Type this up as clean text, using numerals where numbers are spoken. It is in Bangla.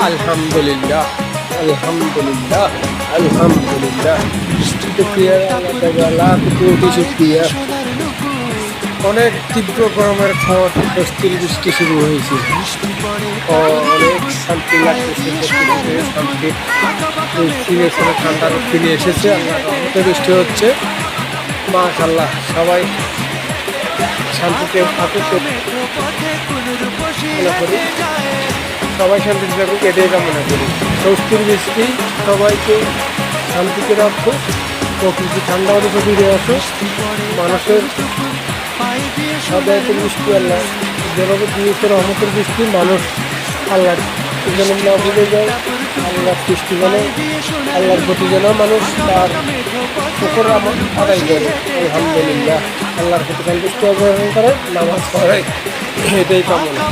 আলহামদুলিল্লাহ, আলহামদুলিল্লাহ, আলহামদুলিল্লাহ। শুকরিয়া আল্লাহ তাআলা, কোটি শুকরিয়া। অনেক তীব্র গরমের পর স্বস্তির বৃষ্টি শুরু হয়েছে। অনেক শান্তি লাগতেছে, শান্তি ফিরে ঠান্ডার ফিরে এসেছে। আল্লাহ রহমতে বৃষ্টি হচ্ছে, মাশাআল্লাহ। সবাই শান্তিতে থাকুক, সবাই শান্তিতে থাকুক, এটাই কামনা করি। স্বস্তির বৃষ্টি সবাইকে শান্তিতে রাখবো, প্রকৃতি ঠান্ডা হলে ফিরে আসো। মানুষের সদায়তের বৃষ্টি আল্লাহ যেভাবে দিয়েছে, রহমতের বৃষ্টি, মানুষ আল্লাহর যেন না ভুলে যায়। আল্লাহর সৃষ্টি যেন, আল্লাহর প্রতি যেন মানুষ তার শুকর আদায় করে। আলহামদুলিল্লাহ, আল্লাহর প্রতি সন্তুষ্ট অবলম্বন করে, নামাজ পড়ে, এটাই কামনা।